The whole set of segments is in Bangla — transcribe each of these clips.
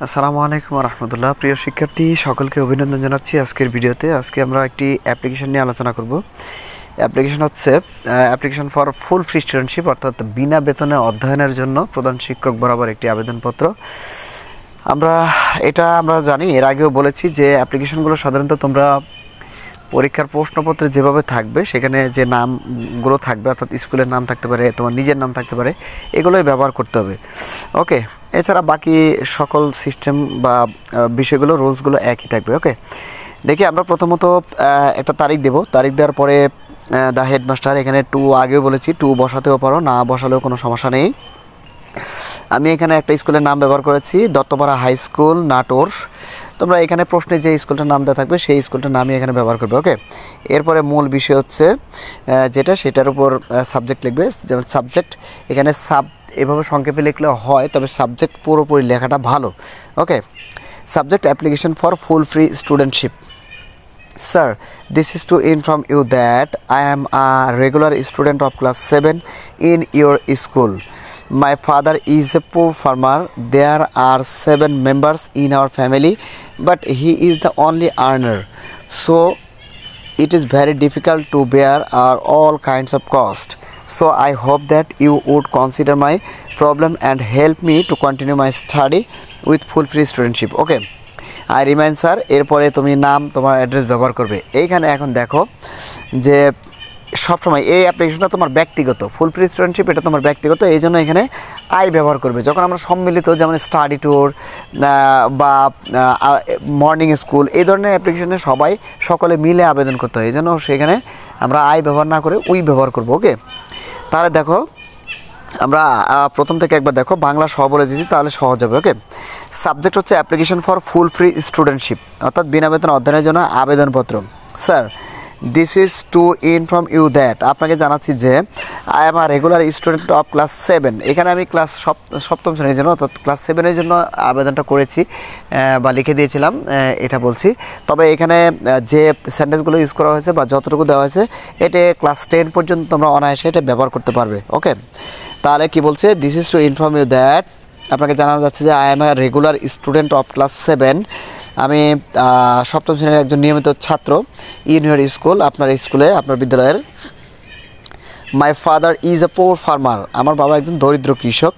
আসসালামু আলাইকুম রহমতুল্লাহ। প্রিয় শিক্ষার্থী সকলকে অভিনন্দন জানাচ্ছি। আজকের ভিডিওতে আমরা একটি অ্যাপ্লিকেশন নিয়ে আলোচনা করব। অ্যাপ্লিকেশন হচ্ছে application for full free studentship, অর্থাৎ বিনা বেতনে অধ্যয়নের জন্য প্রধান শিক্ষক বরাবর একটি আবেদনপত্র। আমরা জানি, এর আগেও বলেছি যে অ্যাপ্লিকেশনগুলো সাধারণত তোমরা পরীক্ষার প্রশ্নপত্রে যেভাবে থাকবে সেখানে যে নামগুলো থাকবে, অর্থাৎ স্কুলের নাম থাকতে পারে, তোমার নিজের নাম থাকতে পারে, এগুলোই ব্যবহার করতে হবে। ওকে, এছাড়া বাকি সকল সিস্টেম বা বিষয়গুলো, রুলসগুলো একই থাকবে। ওকে, দেখি আমরা প্রথমত একটা তারিখ দেব। তারিখ দেওয়ার পরে দ্য হেডমাস্টার, এখানে টু আগেও বলেছি, টু বসাতেও পারো, না বসালেও কোনো সমস্যা নেই। আমি এখানে একটা স্কুলের নাম ব্যবহার করেছি, দত্তপাড়া হাই স্কুল, নাটোর। তোমরা এখানে প্রশ্নে যে স্কুলটার নাম দেওয়া থাকবে সেই স্কুলটার নামই এখানে ব্যবহার করবে। ওকে, এরপরে মূল বিষয় হচ্ছে সেটার উপর সাবজেক্ট লিখবে। যেমন সাবজেক্ট, এখানে এভাবে সংক্ষেপে লিখলে হয়, তবে সাবজেক্ট পুরোপুরি লেখাটা ভালো। Okay, subject application for full free studentship. Sir, this is to inform you that I am a regular student of class 7 in your school. My father is a poor farmer. There are 7 members in our family, but he is the only earner. So it is very difficult to bear all kinds of cost. So I hope that you would consider my problem and help me to continue my study with full free studentship. Okay. I remind sir, এরপরে তুমি নাম, তোমার অ্যাড্রেস ব্যবহার করবে। এইখানে এখন দেখো যে সবসময় এই অ্যাপ্লিকেশনটা তোমার ব্যক্তিগত, ফুল ফ্রি স্টুডেন্টশিপ এটা তোমার ব্যক্তিগত, এই জন্য এখানে আই ব্যবহার করবে। যখন আমরা সম্মিলিত, যেমন স্টাডি ট্যুর বা মর্নিং স্কুল, এই ধরনের অ্যাপ্লিকেশনে সকলে মিলে আবেদন করতে হয়, এই জন্য সেখানে আমরা আই ব্যবহার না করে উই ব্যবহার করবো। ওকে, তাহলে দেখো আমরা প্রথম থেকে একবার দেখো, বাংলা সহ বলে দিচ্ছি, তাহলে সহজ হবে। ওকে, সাবজেক্ট হচ্ছে application for full free studentship, অর্থাৎ বিনা বেতন অধ্যয়নের জন্য আবেদনপত্র। Sir, this is to inform you that, আপনাকে জানাচ্ছি যে I am a regular student of class 7। এখানে আমি ক্লাস সপ্তম শ্রেণীর জন্য, অর্থাৎ ক্লাস 7-এর জন্য আবেদনটা করেছি বা লিখে দিয়েছিলাম, এটা বলছি। তবে এখানে যে সেন্টেন্সগুলো ইউজ করা হয়েছে বা যতটুকু দেওয়া হয়েছে, এটা ক্লাস 10 পর্যন্ত তোমরা অনায়াসে এটা ব্যবহার করতে পারবে। ওকে, তাহলে কি বলছে, this is to inform you that, আপনাকে জানানো যাচ্ছে যে I am a regular student of class 7, আমি সপ্তম শ্রেণীর একজন নিয়মিত ছাত্র ইন ইউর স্কুল, আপনার স্কুলে, আপনার বিদ্যালয়ের। My father is a poor farmer, আমার বাবা একজন দরিদ্র কৃষক।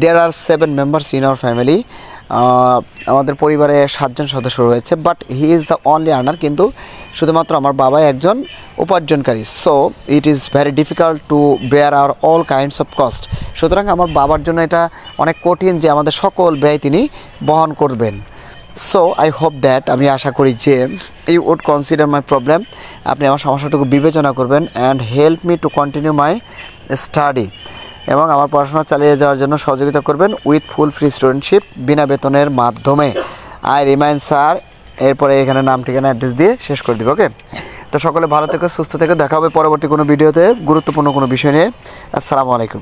There are 7 members in our family, আমাদের পরিবারে 7 জন সদস্য রয়েছে। But he is the only earner, কিন্তু শুধুমাত্র আমার বাবাই একজন উপার্জনকারী। So it is very difficult to bear our all kinds of cost, সুতরাং আমার বাবার জন্য এটা অনেক কঠিন যে আমাদের সকল ব্যয় তিনি বহন করবেন। সো আই হোপ দ্যাট, আমি আশা করি যে you would consider my problem, আপনি আমার সমস্যাটুকু বিবেচনা করবেন, and help me to continue my study, এবং আমার পড়াশোনা চালিয়ে যাওয়ার জন্য সহযোগিতা করবেন উইথ ফুল ফ্রি স্টুডেন্টশিপ, বিনা বেতনের মাধ্যমে। আই রিমাইন্ড স্যার, এরপরে এখানে নাম, ঠিকানা, অ্যাড্রেস দিয়ে শেষ করে দেবো। ওকে, তো সকলে ভালো থেকো, সুস্থ থেকো, দেখা হবে পরবর্তী কোনো ভিডিওতে গুরুত্বপূর্ণ কোনো বিষয় নিয়ে। আসসালামু আলাইকুম।